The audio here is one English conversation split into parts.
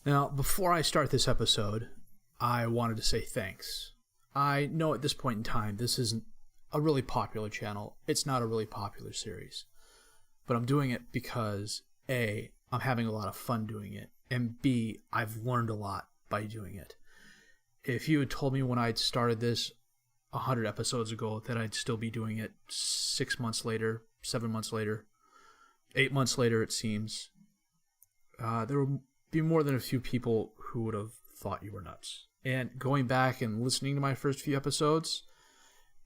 Now, before I start this episode, I wanted to say thanks. I know at this point in time, this isn't a really popular channel. It's not a really popular series. But I'm doing it because, A, I'm having a lot of fun doing it, and B, I've learned a lot by doing it. If you had told me when I'd started this 100 episodes ago that I'd still be doing it 6 months later, 7 months later, 8 months later, it seems, there would be more than a few people who would have thought you were nuts. And going back and listening to my first few episodes,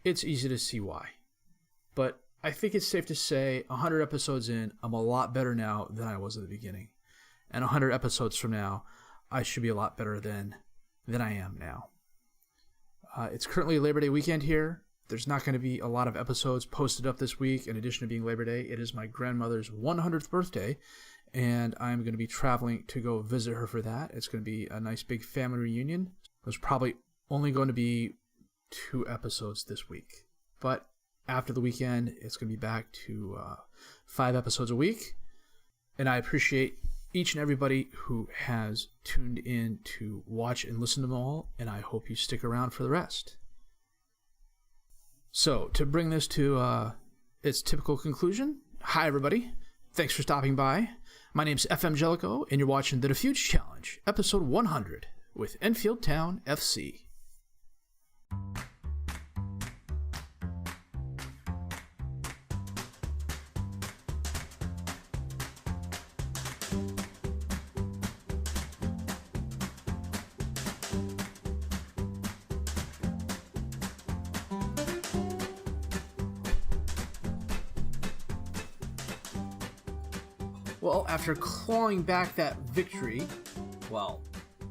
it's easy to see why. But I think it's safe to say 100 episodes in, I'm a lot better now than I was at the beginning. And 100 episodes from now, I should be a lot better than I am now. It's currently Labor Day weekend here. There's not going to be a lot of episodes posted up this week. In addition to being Labor Day, it is my grandmother's 100th birthday, and I'm going to be traveling to go visit her for that. It's going to be a nice big family reunion. There's probably only going to be 2 episodes this week. But after the weekend, it's going to be back to 5 episodes a week. And I appreciate each and everybody who has tuned in to watch and listen to them all, and I hope you stick around for the rest. So, to bring this to its typical conclusion, hi everybody, thanks for stopping by. My name's FM18, and you're watching the Dafuge Challenge, episode 100, with Enfield Town FC. Well, after clawing back that victory, well,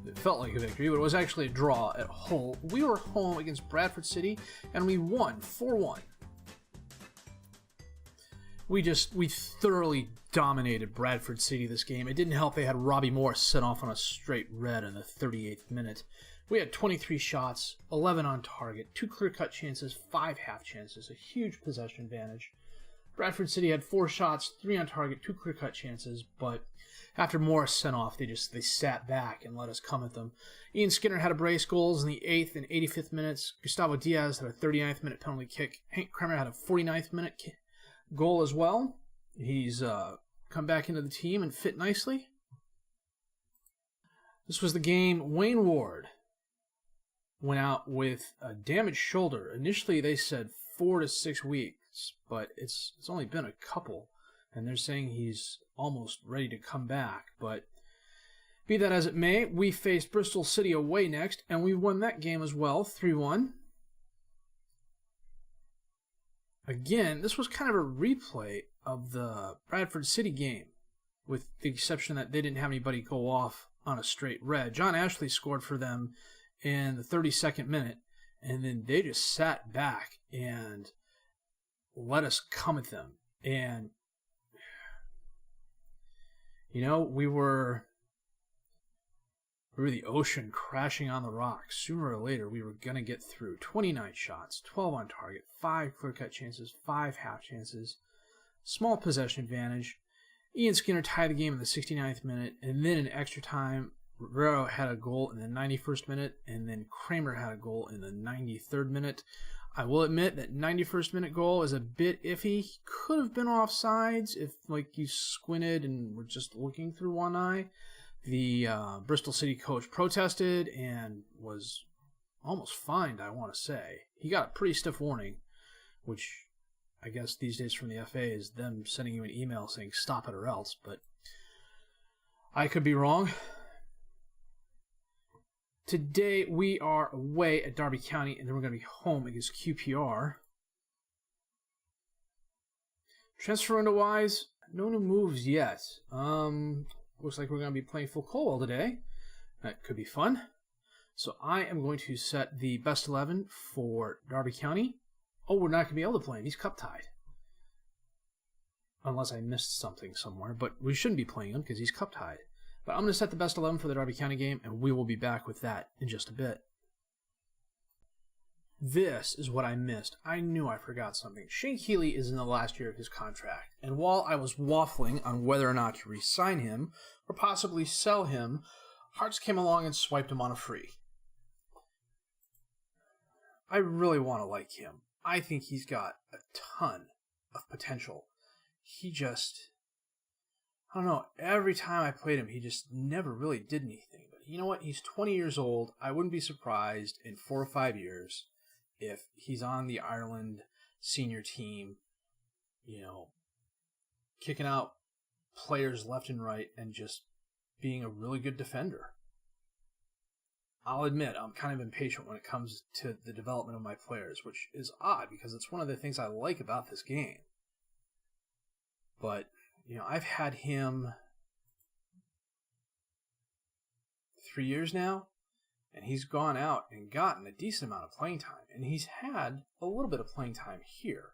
it felt like a victory, but it was actually a draw at Hull. We were home against Bradford City, and we won 4-1. We thoroughly dominated Bradford City this game. It didn't help they had Robbie Moore sent off on a straight red in the 38th minute. We had 23 shots, 11 on target, 2 clear-cut chances, 5 half chances, a huge possession advantage. Bradford City had 4 shots, 3 on target, 2 clear-cut chances, but after Morris sent off, they sat back and let us come at them. Ian Skinner had a brace goals in the 8th and 85th minutes. Gustavo Diaz had a 39th minute penalty kick. Hank Kremer had a 49th minute goal as well. He's come back into the team and fit nicely. This was the game. Wayne Ward went out with a damaged shoulder. Initially, they said 4 to 6 weeks. But it's only been a couple, and they're saying he's almost ready to come back. But be that as it may, we faced Bristol City away next, and we won that game as well, 3-1. Again, this was kind of a replay of the Bradford City game, with the exception that they didn't have anybody go off on a straight red. John Ashley scored for them in the 32nd minute, and then they just sat back and let us come at them. And, we were the ocean crashing on the rocks. Sooner or later, we were going to get through. 29 shots, 12 on target, 5 clear-cut chances, 5 half chances, small possession advantage. Ian Skinner tied the game in the 69th minute, and then in extra time, Rivero had a goal in the 91st minute, and then Kramer had a goal in the 93rd minute. I will admit that 91st minute goal is a bit iffy. He could have been offsides if you squinted and were just looking through one eye. The Bristol City coach protested and was almost fined, I want to say. He got a pretty stiff warning, which I guess these days from the FA is them sending you an email saying stop it or else, but I could be wrong. Today, we are away at Derby County, and then we're going to be home against QPR. Transfer window-wise, no new moves yet. Looks like we're going to be playing full Colwell today. That could be fun. So I am going to set the best 11 for Derby County. Oh, we're not going to be able to play him. He's cup-tied. Unless I missed something somewhere, but we shouldn't be playing him because he's cup-tied. But I'm going to set the best 11 for the Derby County game, and we will be back with that in just a bit. This is what I missed. I knew I forgot something. Shane Keeley is in the last year of his contract, and while I was waffling on whether or not to re-sign him or possibly sell him, Hearts came along and swiped him on a free. I really want to like him. I think he's got a ton of potential. He just, I don't know, every time I played him, he just never really did anything. But you know what? He's 20 years old. I wouldn't be surprised in 4 or 5 years if he's on the Ireland senior team, you know, kicking out players left and right and just being a really good defender. I'll admit, I'm kind of impatient when it comes to the development of my players, which is odd because it's one of the things I like about this game. But, you know, I've had him 3 years now, and he's gone out and gotten a decent amount of playing time. And he's had a little bit of playing time here.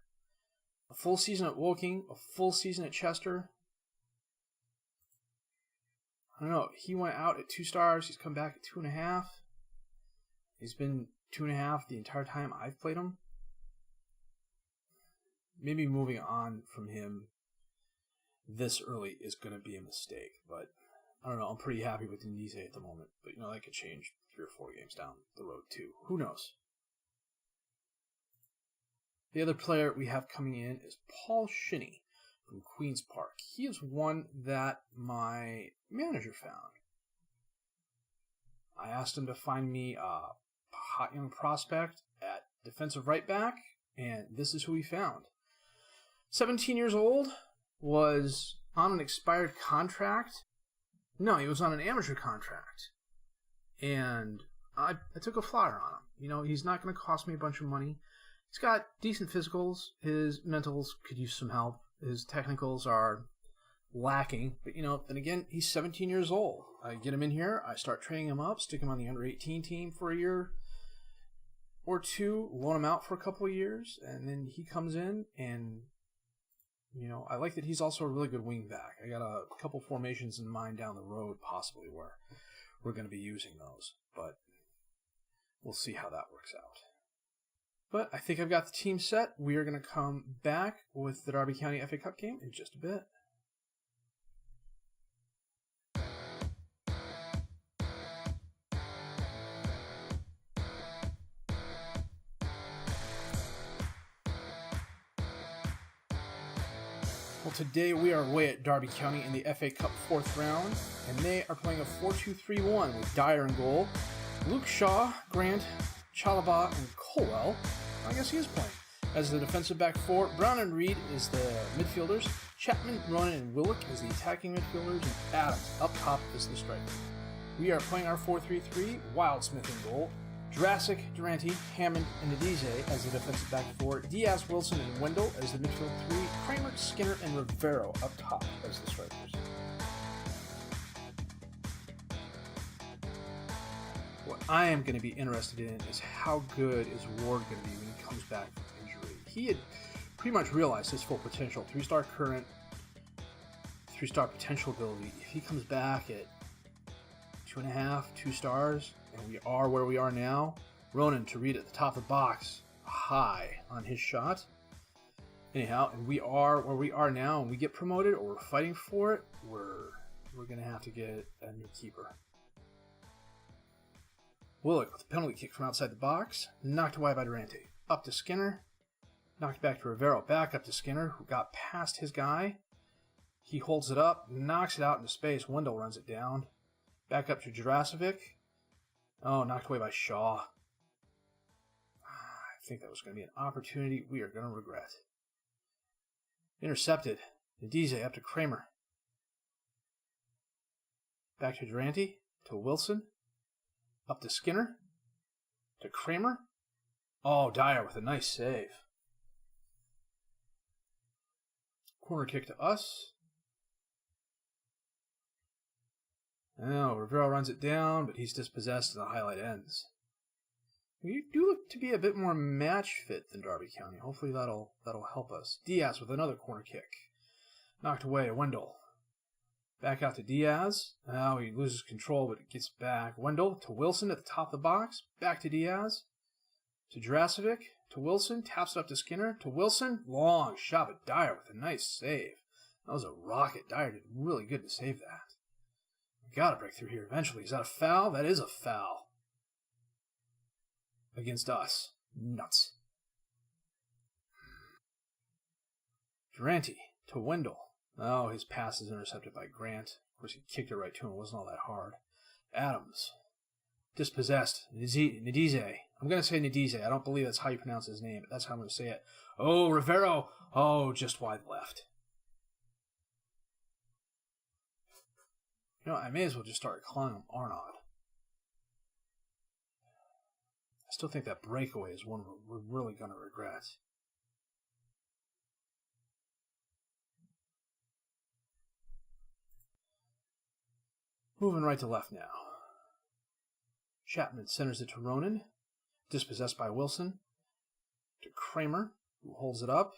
A full season at Woking, a full season at Chester. I don't know, he went out at 2 stars, he's come back at 2.5. He's been 2.5 the entire time I've played him. Maybe moving on from him this early is going to be a mistake, but I don't know, I'm pretty happy with Denise at the moment. But, you know, that could change 3 or 4 games down the road, too. Who knows? The other player we have coming in is Paul Shinnie from Queen's Park. He is one that my manager found. I asked him to find me a hot young prospect at defensive right back, and this is who he found. 17 years old, was on an expired contract. No, he was on an amateur contract. And I took a flyer on him. You know, he's not going to cost me a bunch of money. He's got decent physicals. His mentals could use some help. His technicals are lacking. But, you know, then again, he's 17 years old. I get him in here. I start training him up, stick him on the under-18 team for a year or two, loan him out for a couple of years, and then he comes in and, you know, I like that he's also a really good wing back. I got a couple formations in mind down the road, possibly, where we're going to be using those. But we'll see how that works out. But I think I've got the team set. We are going to come back with the Derby County FA Cup game in just a bit. Well, today we are away at Derby County in the FA Cup 4th round, and they are playing a 4-2-3-1 with Dyer in goal, Luke Shaw, Grant, Chalaba, and Colwell. I guess he is playing. As the defensive back four, Brown and Reed is the midfielders, Chapman, Ronan, and Willock is the attacking midfielders, and Adams up top is the striker. We are playing our 4-3-3, Wildsmith in goal, Jurassic, Durante, Hammond, and Nadize as the defensive back four, Diaz, Wilson, and Wendell as the midfield three, Kramer, Skinner, and Rivero up top as the strikers. What I am going to be interested in is how good is Ward going to be when he comes back from injury. He had pretty much realized his full potential, 3-star current, 3-star potential ability. If he comes back at 2.5, 2 stars, and we are where we are now, Ronan to Reed at the top of the box, high on his shot. Anyhow, and we are where we are now, and we get promoted, or we're fighting for it, we're going to have to get a new keeper. Willock with a penalty kick from outside the box, knocked away by Durante. Up to Skinner, knocked back to Rivero, back up to Skinner, who got past his guy. He holds it up, knocks it out into space, Wendell runs it down. Back up to Jurasovic. Oh, knocked away by Shaw. I think that was going to be an opportunity we are going to regret. Intercepted. Nadize up to Kramer. Back to Durante. To Wilson. Up to Skinner. To Kramer. Oh, Dyer with a nice save. Corner kick to us. Now, Rivero runs it down, but he's dispossessed and the highlight ends. We do look to be a bit more match fit than Derby County. Hopefully that'll help us. Diaz with another corner kick. Knocked away, Wendell. Back out to Diaz. Now he loses control, but it gets back. Wendell to Wilson at the top of the box. Back to Diaz. To Jurasovic. To Wilson. Taps it up to Skinner. To Wilson. Long shot, but Dyer with a nice save. That was a rocket. Dyer did really good to save that. Gotta break through here eventually. Is that a foul? That is a foul. Against us. Nuts. Durante to Wendell. Oh, his pass is intercepted by Grant. Of course, he kicked it right to him. It wasn't all that hard. Adams. Dispossessed. Nadize. I'm going to say Nadize. I don't believe that's how you pronounce his name, but that's how I'm going to say it. Oh, Rivero. Oh, just wide left. You know, I may as well just start calling him Arnaud. I still think that breakaway is one we're really going to regret. Moving right to left now. Chapman centers it to Ronan. Dispossessed by Wilson. To Kramer, who holds it up.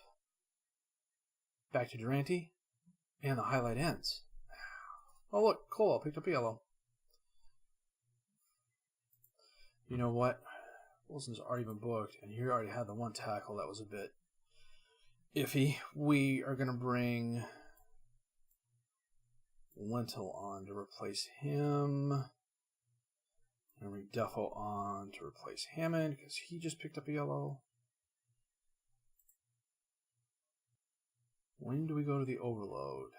Back to Durante. And the highlight ends. Oh, look, Cole picked up a yellow. You know what? Wilson's already been booked, and he already had the one tackle. That was a bit iffy. We are going to bring Lentil on to replace him. And bring Duffo on to replace Hammond, because he just picked up a yellow. When do we go to the overload?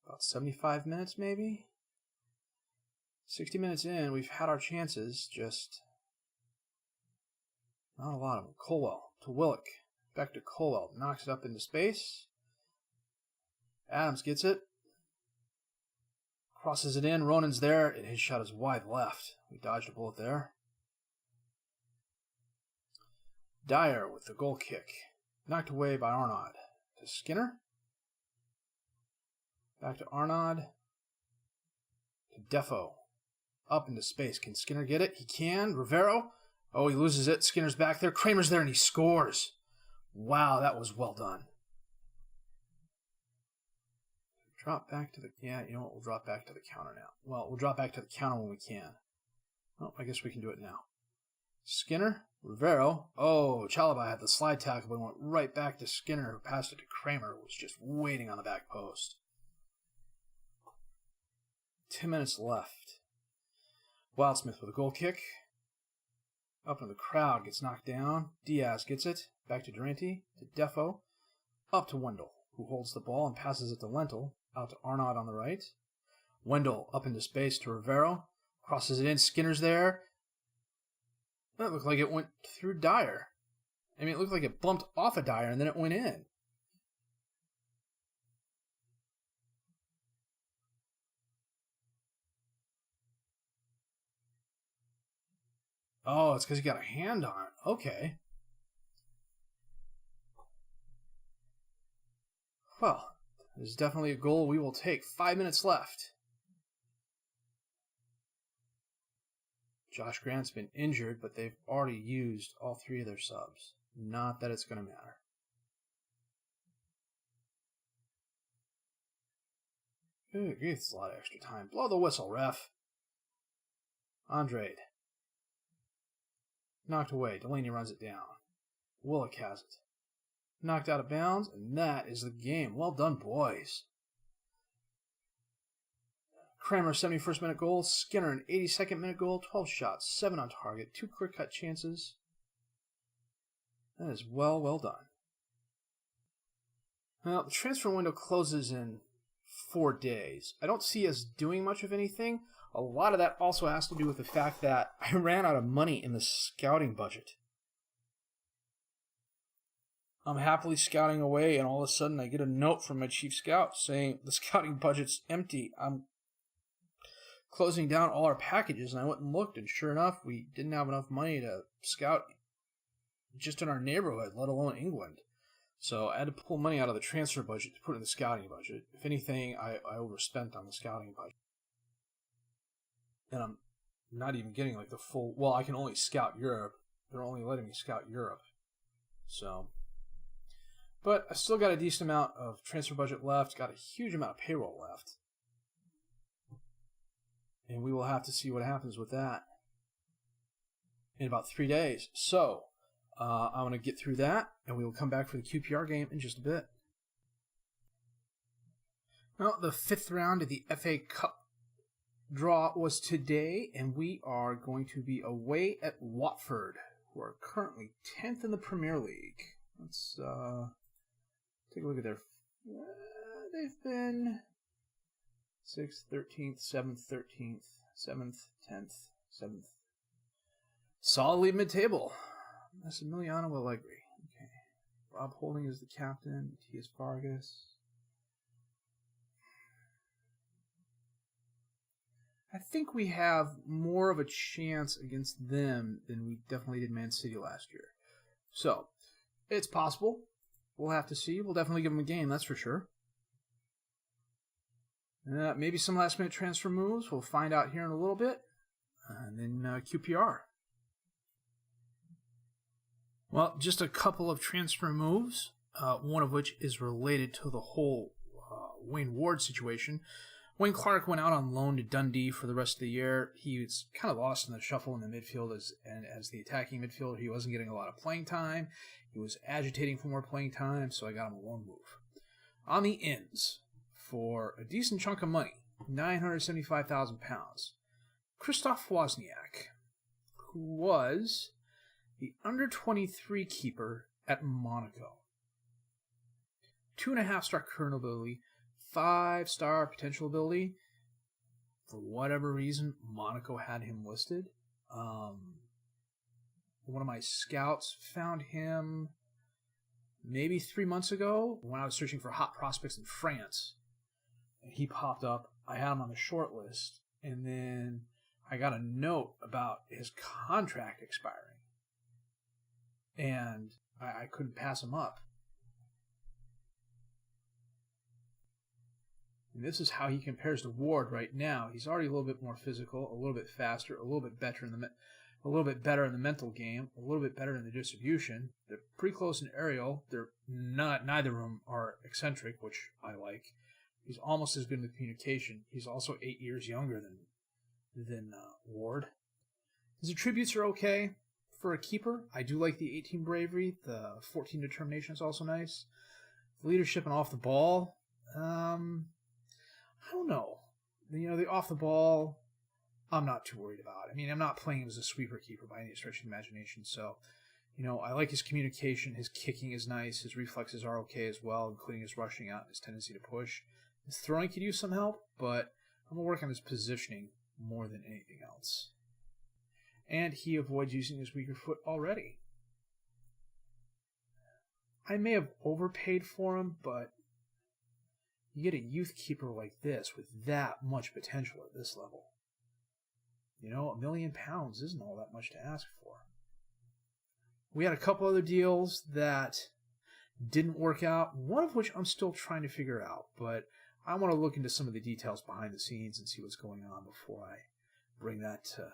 About 75 minutes, maybe? 60 minutes in, we've had our chances, just not a lot of them. Colwell to Willock. Back to Colwell. Knocks it up into space. Adams gets it. Crosses it in. Ronan's there, and his shot is wide left. We dodged a bullet there. Dyer with the goal kick. Knocked away by Arnaud. To Skinner. Back to Arnaud. To Defo. Up into space. Can Skinner get it? He can. Rivero. Oh, he loses it. Skinner's back there. Kramer's there, and he scores. Wow, that was well done. Drop back to the... Yeah, you know what? We'll drop back to the counter now. Well, we'll drop back to the counter when we can. Well, I guess we can do it now. Skinner. Rivero. Oh, Chalaba had the slide tackle, but went right back to Skinner, who passed it to Kramer, who was just waiting on the back post. 10 minutes left. Wildsmith with a goal kick. Up into the crowd, gets knocked down. Diaz gets it. Back to Durante. To Defo. Up to Wendell, who holds the ball and passes it to Lentil. Out to Arnaud on the right. Wendell up into space to Rivero. Crosses it in. Skinner's there. That looked like it went through Dyer. I mean, it looked like it bumped off of Dyer and then it went in. Oh, it's because he got a hand on it. Okay. Well, this is definitely a goal we will take. 5 minutes left. Josh Grant's been injured, but they've already used all three of their subs. Not that it's going to matter. Ooh, it's a lot of extra time. Blow the whistle, ref. Andrade. Knocked away. Delaney runs it down. Willock has it. Knocked out of bounds, and that is the game. Well done, boys. Kramer, 71st minute goal. Skinner, an 82nd minute goal. 12 shots, 7 on target, 2 clear-cut chances. That is well done. Well, the transfer window closes in 4 days. I don't see us doing much of anything. A lot of that also has to do with the fact that I ran out of money in the scouting budget. I'm happily scouting away, and all of a sudden I get a note from my chief scout saying the scouting budget's empty. I'm closing down all our packages, and I went and looked, and sure enough, we didn't have enough money to scout just in our neighborhood, let alone England. So I had to pull money out of the transfer budget to put in the scouting budget. If anything, I overspent on the scouting budget. And I'm not even getting like the full... Well, I can only scout Europe. They're only letting me scout Europe. So... But I still got a decent amount of transfer budget left. Got a huge amount of payroll left. And we will have to see what happens with that in about 3 days. So, I'm going to get through that, and we will come back for the QPR game in just a bit. Well, the 5th round of the FA Cup draw was today, and we are going to be away at Watford, who are currently 10th in the Premier League. Let's take a look at their... they've been 6th, 13th, 7th, 13th, 7th, 10th, 7th. Solidly mid-table. Massimiliano Allegri. Okay. Rob Holding is the captain. Matias Vargas. I think we have more of a chance against them than we definitely did Man City last year. So, it's possible. We'll have to see. We'll definitely give them a game, that's for sure. Maybe some last-minute transfer moves. We'll find out here in a little bit. And then QPR. Well, just a couple of transfer moves, one of which is related to the whole Wayne Ward situation. Wayne Clark went out on loan to Dundee for the rest of the year. He was kind of lost in the shuffle in the midfield as the attacking midfielder. He wasn't getting a lot of playing time. He was agitating for more playing time, so I got him a loan move. On the ins, for a decent chunk of money, £975,000, Krzysztof Wozniak, who was the under-23 keeper at Monaco. 2.5-star current ability, 5-star potential ability. For whatever reason, Monaco had him listed. One of my scouts found him maybe 3 months ago when I was searching for hot prospects in France. And he popped up. I had him on the short list. And then I got a note about his contract expiring. And I couldn't pass him up. And this is how he compares to Ward right now. He's already a little bit more physical, a little bit faster, a little bit better in the mental game, a little bit better in the distribution. They're pretty close in aerial. They're not. Neither of them are eccentric, which I like. He's almost as good in the communication. He's also 8 years younger than Ward. His attributes are okay. For a keeper, I do like the 18 bravery. The 14 determination is also nice. The leadership and off the ball, I don't know. The off the ball, I'm not too worried about. I mean, I'm not playing him as a sweeper keeper by any stretch of the imagination. So, I like his communication. His kicking is nice. His reflexes are okay as well, including his rushing out and his tendency to push. His throwing could use some help, but I'm going to work on his positioning more than anything else. And he avoids using his weaker foot already. I may have overpaid for him, but you get a youth keeper like this with that much potential at this level. £1 million isn't all that much to ask for. We had a couple other deals that didn't work out, one of which I'm still trying to figure out, but I want to look into some of the details behind the scenes and see what's going on before I bring that to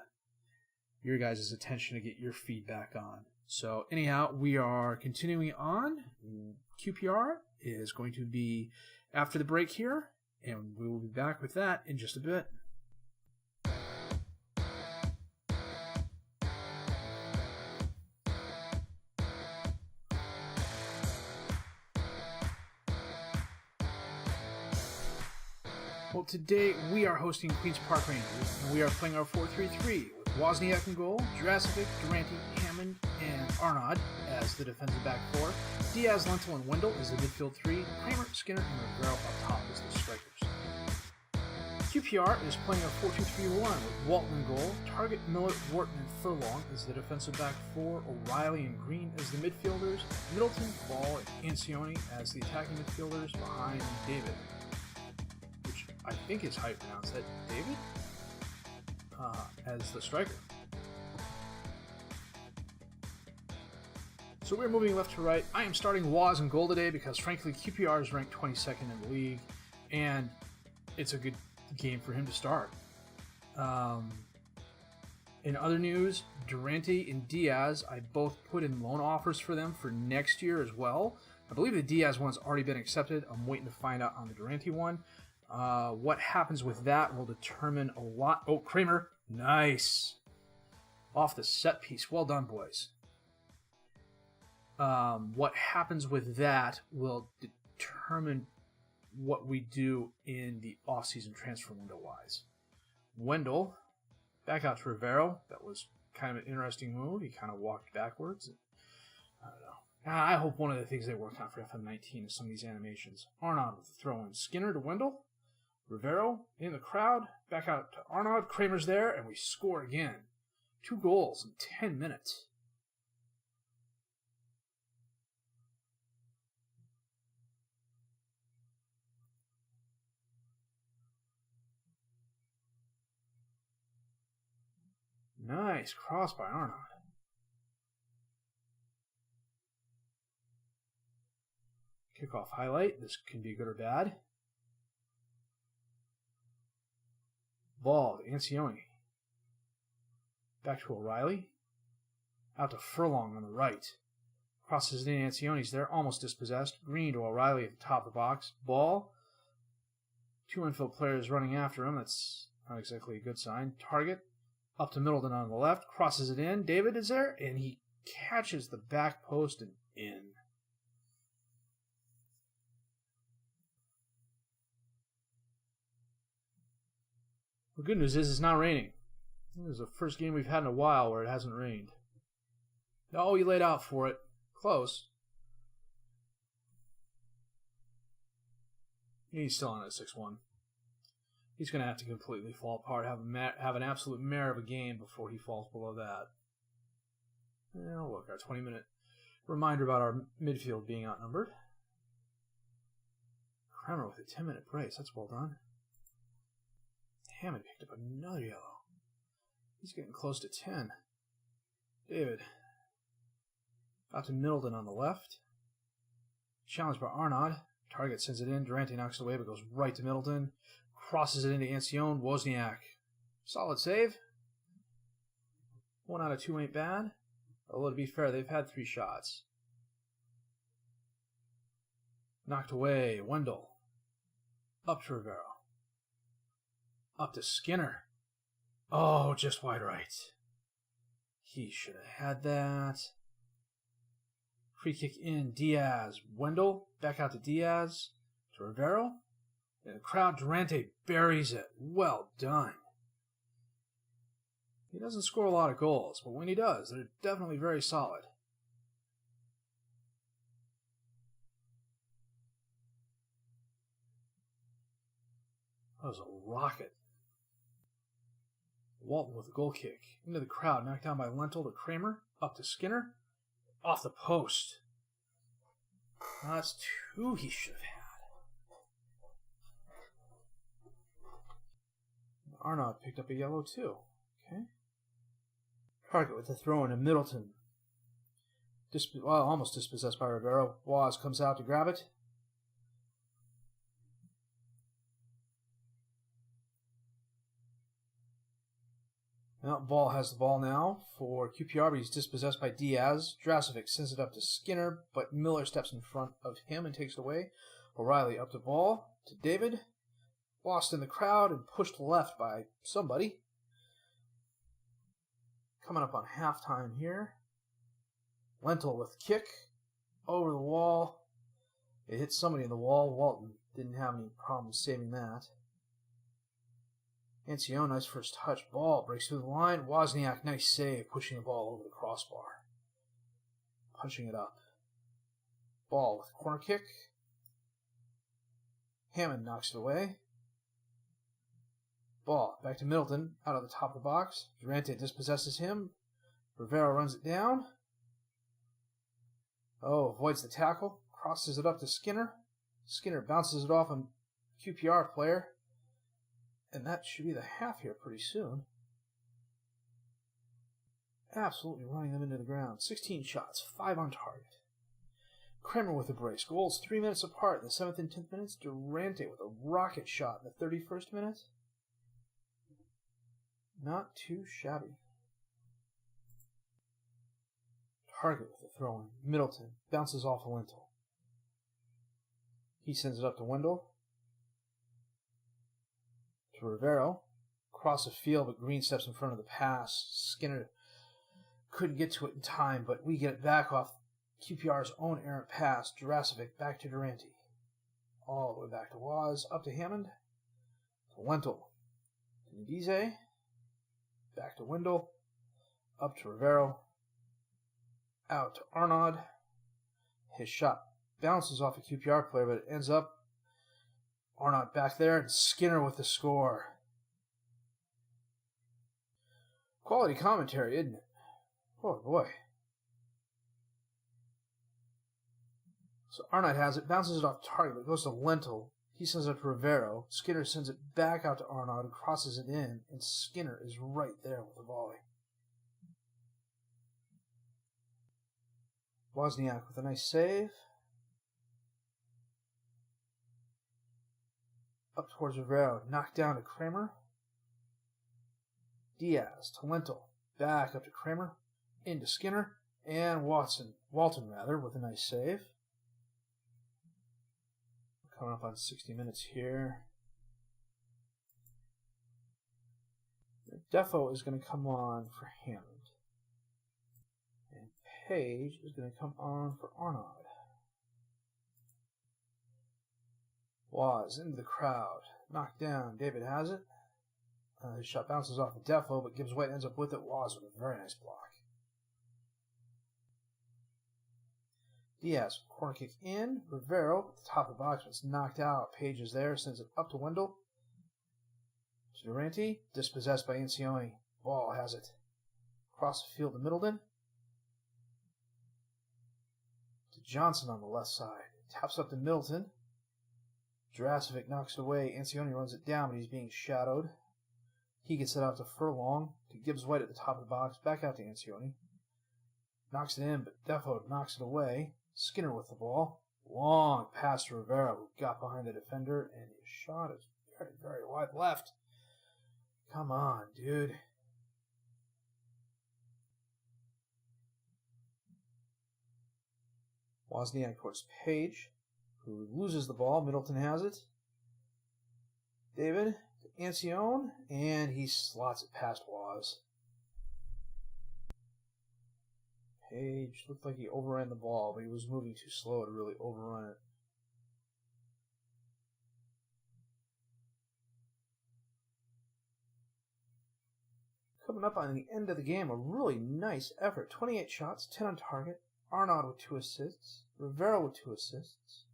your guys' attention to get your feedback on. So anyhow, we are continuing on. QPR is going to be after the break here, and we will be back with that in just a bit. Well, today we are hosting Queen's Park Rangers, and we are playing our 4-3-3 with Wozniak in goal, Jurassic, Durante, Hammond, and Arnaud as the defensive back four. Diaz, Lentil, and Wendell is the midfield three. Kramer, Skinner, and Rivero up top as the strikers. QPR is playing a 4-2-3-1 with Walton in goal, Target, Miller, Wharton, and Furlong as the defensive back four, O'Reilly and Green as the midfielders, Middleton, Ball, and Ancioni as the attacking midfielders behind David, which I think is how you pronounce that, David, as the striker. So we're moving left to right. I am starting Woz in goal today because, frankly, QPR is ranked 22nd in the league, and it's a good game for him to start. In other news, Durante and Diaz, I both put in loan offers for them for next year as well. I believe the Diaz one's already been accepted. I'm waiting to find out on the Durante one. What happens with that will determine a lot. Oh, Kramer. Nice. Off the set piece. Well done, boys. What happens with that will determine what we do in the off-season transfer window-wise. Wendell. Back out to Rivero. That was kind of an interesting move. He kind of walked backwards. I don't know. I hope one of the things they work on for FM19 is some of these animations. Arnaud with the throw in. Skinner to Wendell. Rivero in the crowd. Back out to Arnaud. Kramer's there, and we score again. 2 goals in 10 minutes. Nice cross by Arnaud. Kickoff highlight. This can be good or bad. Ball to Ancioni. Back to O'Reilly. Out to Furlong on the right. Crosses it in. Ancioni's there. Almost dispossessed. Green to O'Reilly at the top of the box. Ball. 2 Enfield players running after him. That's not exactly a good sign. Target. Up to Middleton on the left. Crosses it in. David is there. And he catches the back post and in. The good news is it's not raining. This is the first game we've had in a while where it hasn't rained. Oh, he laid out for it. Close. He's still on at 6-1. He's going to have to completely fall apart, have an absolute mare of a game before he falls below that. Now look, our 20-minute reminder about our midfield being outnumbered. Kramer with a 10-minute brace. That's well done. Hammond picked up another yellow. He's getting close to 10. David. Out to Middleton on the left. Challenged by Arnaud. Target sends it in. Durante knocks it away, but goes right to Middleton. Crosses it into Ancione. Wozniak. Solid save. 1 out of 2 ain't bad. Although, to be fair, they've had 3 shots. Knocked away. Wendell. Up to Rivero. Up to Skinner. Oh, just wide right. He should have had that. Free kick in. Diaz. Wendell. Back out to Diaz. To Rivero. And the crowd, Durante buries it. Well done. He doesn't score a lot of goals, but when he does, they're definitely very solid. That was a rocket. Walton with a goal kick. Into the crowd, knocked down by Lentil to Kramer. Up to Skinner. Off the post. That's 2 he should have had. Arnaud picked up a yellow too. Okay. Target with the throw in to Middleton. Almost dispossessed by Rivero. Waz comes out to grab it. Now, Ball has the ball now for QPR, but he's dispossessed by Diaz. Drasovic sends it up to Skinner, but Miller steps in front of him and takes it away. O'Reilly up to Ball, to David. Lost in the crowd and pushed left by somebody. Coming up on halftime here. Lentil with kick. Over the wall. It hit somebody in the wall. Walton didn't have any problems saving that. Ancione, nice first touch. Ball breaks through the line. Wozniak, nice save, pushing the ball over the crossbar. Punching it up. Ball with corner kick. Hammond knocks it away. Ball back to Middleton, out of the top of the box. Durante dispossesses him. Rivero runs it down. Oh, avoids the tackle. Crosses it up to Skinner. Skinner bounces it off a QPR player. And that should be the half here pretty soon. Absolutely running them into the ground. 16 shots, 5 on target. Kramer with a brace. Goals 3 minutes apart in the 7th and 10th minutes. Durante with a rocket shot in the 31st minute. Not too shabby. Target with a throw in. Middleton bounces off a Lentil. He sends it up to Wendell. To Rivero. Across the field, but Green steps in front of the pass. Skinner couldn't get to it in time, but we get it back off QPR's own errant pass. Drasovic back to Durante. All the way back to Waz. Up to Hammond. To Lentil. Nadize. Back to Wendell. Up to Rivero. Out to Arnaud. His shot bounces off a QPR player, but it ends up Arnaud back there, and Skinner with the score. Quality commentary, isn't it? Oh, boy. So Arnaud has it, bounces it off target, but goes to Lentil. He sends it to Rivero. Skinner sends it back out to Arnaud and crosses it in, and Skinner is right there with the volley. Wozniak with a nice save. Up towards Rivero, knocked down to Kramer. Diaz to Lentil, back up to Kramer, into Skinner, and Walton with a nice save. Coming up on 60 minutes here. Defo is going to come on for Hammond. And Page is going to come on for Arnaud. Waz into the crowd. Knocked down. David has it. His shot bounces off of Defo, but Gibbs White ends up with it. Waz with a very nice block. Diaz, corner kick in. Rivero at the top of the box, but it's knocked out. Page is there, sends it up to Wendell. To Durante, dispossessed by Ancioni. Ball has it. Across the field to Middleton. To Johnson on the left side. Taps up to Middleton. Jurassic knocks it away. Ancioni runs it down, but he's being shadowed. He gets it out to Furlong. To Gibbs White at the top of the box. Back out to Ancioni. Knocks it in, but Defo knocks it away. Skinner with the ball. Long pass to Rivera, who got behind the defender, and his shot is very, very wide left. Come on, dude. Wozniak towards Page, who loses the ball. Middleton has it. David to Ancione, and he slots it past Waz. Page looked like he overran the ball, but he was moving too slow to really overrun it. Coming up on the end of the game, a really nice effort. 28 shots, 10 on target. Arnaud with 2 assists. Rivero with 2 assists.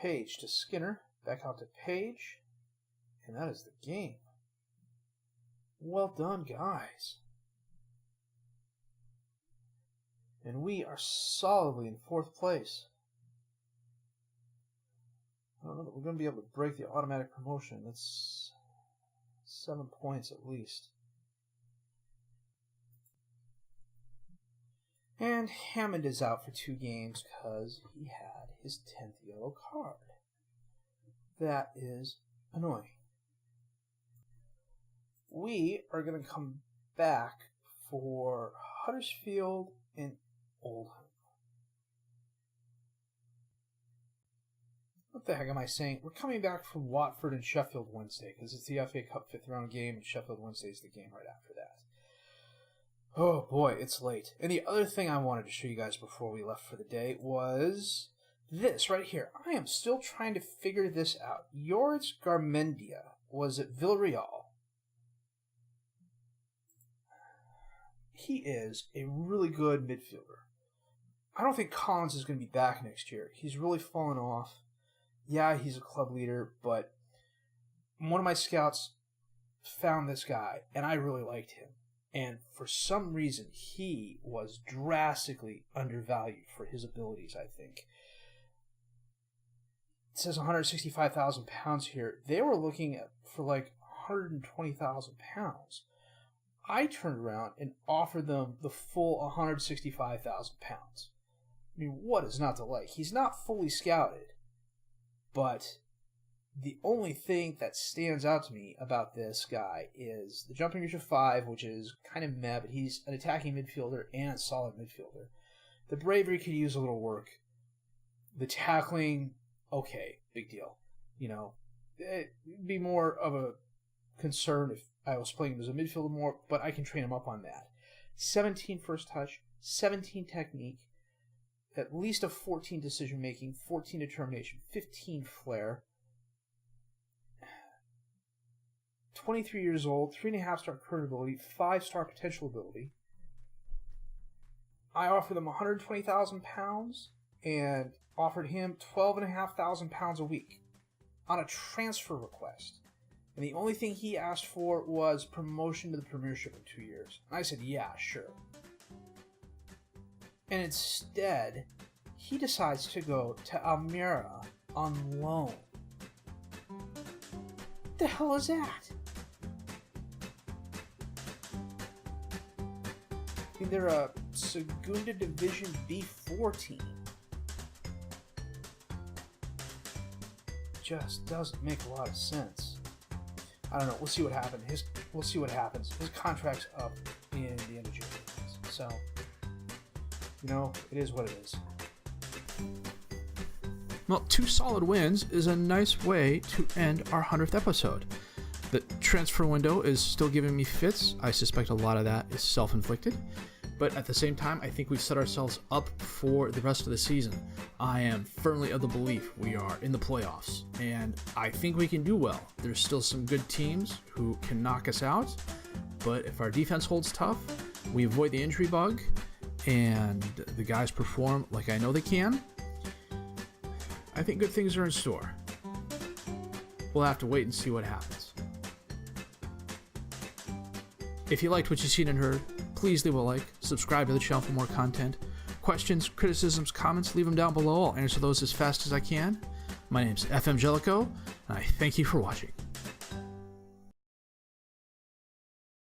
Page to Skinner. Back out to Page. And that is the game. Well done, guys. And we are solidly in 4th place. I don't know that we're going to be able to break the automatic promotion. That's 7 points at least. And Hammond is out for 2 games because he had his 10th yellow card. That is annoying. We are going to come back for Huddersfield and Oldham. What the heck am I saying? We're coming back from Watford and Sheffield Wednesday because it's the FA Cup 5th round game, and Sheffield Wednesday is the game right after that. Oh boy, it's late. And the other thing I wanted to show you guys before we left for the day was this right here. I am still trying to figure this out. Yoris Garmendia was at Villarreal. He is a really good midfielder. I don't think Collins is going to be back next year. He's really fallen off. Yeah, he's a club leader, but one of my scouts found this guy, and I really liked him. And for some reason, he was drastically undervalued for his abilities, I think. It says £165,000 here. They were looking at for like £120,000. I turned around and offered them the full £165,000. I mean, what is not to like? He's not fully scouted, but the only thing that stands out to me about this guy is the jumping reach of 5, which is kind of meh, but he's an attacking midfielder and a solid midfielder. The bravery could use a little work. The tackling, okay, big deal. You know, it'd be more of a concern if I was playing him as a midfielder more, but I can train him up on that. 17 first touch, 17 technique, at least a 14 decision making, 14 determination, 15 flair. 23 years old, 3.5-star current ability, 5-star potential ability. I offered them £120,000 and offered him £12,500 a week on a transfer request. And the only thing he asked for was promotion to the Premiership in 2 years. And I said, yeah, sure. And instead, he decides to go to Almira on loan. What the hell is that? I mean, they're a Segunda Division B4 team. Just doesn't make a lot of sense. I don't know. We'll see what happens. We'll see what happens. His contract's up in the end of June. So, it is what it is. Well, 2 solid wins is a nice way to end our 100th episode. The transfer window is still giving me fits. I suspect a lot of that is self-inflicted. But at the same time, I think we've set ourselves up for the rest of the season. I am firmly of the belief we are in the playoffs, and I think we can do well. There's still some good teams who can knock us out, but if our defense holds tough, we avoid the injury bug, and the guys perform like I know they can, I think good things are in store. We'll have to wait and see what happens. If you liked what you've seen and heard, please leave a like, subscribe to the channel for more content. Questions, criticisms, comments, leave them down below. I'll answer those as fast as I can. My name's FM18, and I thank you for watching.